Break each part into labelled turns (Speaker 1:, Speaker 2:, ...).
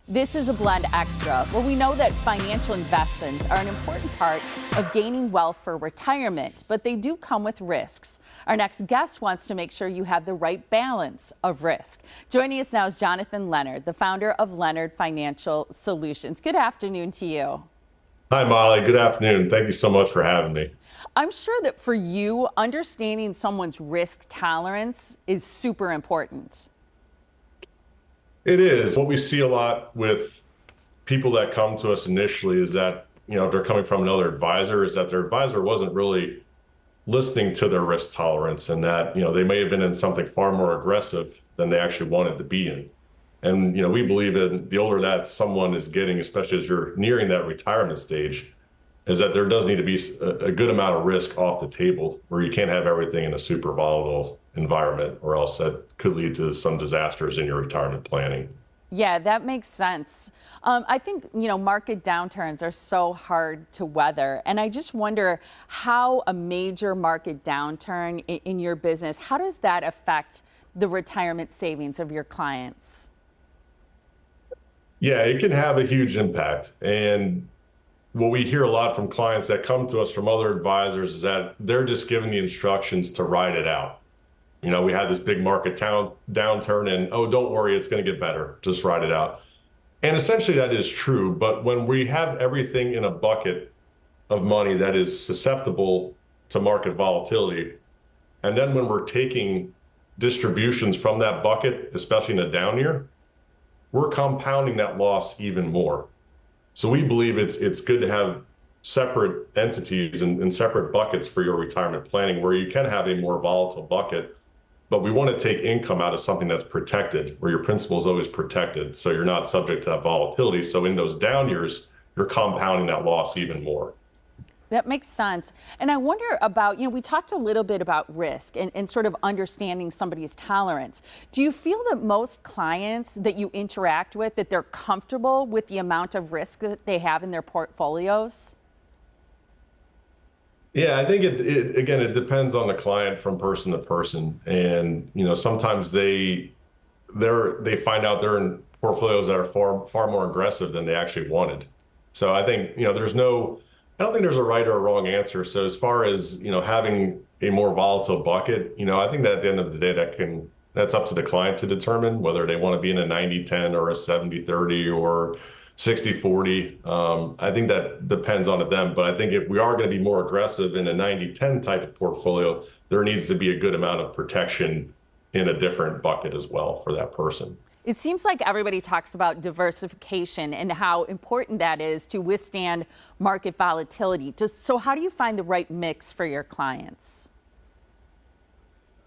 Speaker 1: This is a Blend Extra, where we know that financial investments are an important part of gaining wealth for retirement, but they do come with risks. Our next guest wants to make sure you have the right balance of risk. Joining us now is Jonathan Leonard, the founder of Leonard Financial Solutions. Good afternoon to you.
Speaker 2: Hi, Molly. Good afternoon. Thank you so much for having me.
Speaker 1: I'm sure that for you, understanding someone's risk tolerance is super important.
Speaker 2: It is. What we see a lot with people that come to us initially is that, if they're coming from another advisor, is that their advisor wasn't really listening to their risk tolerance, and that, they may have been in something far more aggressive than they actually wanted to be in. And, we believe that the older that someone is getting, especially as you're nearing that retirement stage, is that there does need to be a good amount of risk off the table, where you can't have everything in a super volatile environment, or else that could lead to some disasters in your retirement planning.
Speaker 1: Yeah, that makes sense. I think, market downturns are so hard to weather. And I just wonder how a major market downturn in your business, how does that affect the retirement savings of your clients?
Speaker 2: Yeah, it can have a huge impact. And what we hear a lot from clients that come to us from other advisors is that they're just given the instructions to ride it out. We had this big market downturn, and, oh, don't worry, it's going to get better. Just ride it out. And essentially that is true. But when we have everything in a bucket of money that is susceptible to market volatility, and then when we're taking distributions from that bucket, especially in a down year, we're compounding that loss even more. So we believe it's good to have separate entities and separate buckets for your retirement planning, where you can have a more volatile bucket. But we want to take income out of something that's protected, where your principal is always protected, so you're not subject to that volatility. So in those down years, you're compounding that loss even more.
Speaker 1: That makes sense. And I wonder about, we talked a little bit about risk and sort of understanding somebody's tolerance. Do you feel that most clients that you interact with, that they're comfortable with the amount of risk that they have in their portfolios?
Speaker 2: Yeah, I think it depends on the client from person to person. And, sometimes they find out they're in portfolios that are far more aggressive than they actually wanted. So I think, I don't think there's a right or a wrong answer. So as far as, having a more volatile bucket, I think that at the end of the day, that's up to the client to determine whether they want to be in a 90-10 or a 70-30 or 60-40. I think that depends on them. But I think if we are going to be more aggressive in a 90-10 type of portfolio, there needs to be a good amount of protection in a different bucket as well for that person.
Speaker 1: It seems like everybody talks about diversification and how important that is to withstand market volatility. So how do you find the right mix for your clients?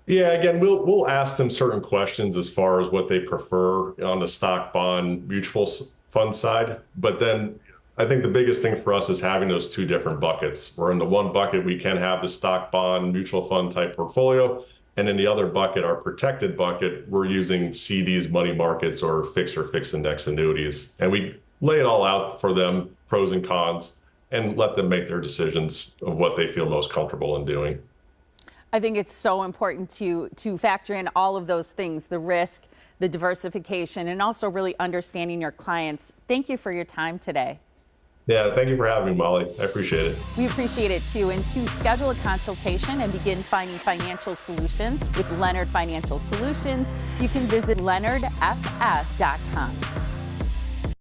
Speaker 2: Yeah, again, we'll ask them certain questions as far as what they prefer on the stock, bond, mutual fund side. But then I think the biggest thing for us is having those two different buckets. Where in the one bucket, we can have the stock, bond, mutual fund type portfolio. And in the other bucket, our protected bucket, we're using CDs, money markets, or fixed index annuities. And we lay it all out for them, pros and cons, and let them make their decisions of what they feel most comfortable in doing.
Speaker 1: I think it's so important to factor in all of those things, the risk, the diversification, and also really understanding your clients. Thank you for your time today.
Speaker 2: Yeah, thank you for having me, Molly. I appreciate it.
Speaker 1: We appreciate it too. And to schedule a consultation and begin finding financial solutions with Leonard Financial Solutions, you can visit leonardff.com.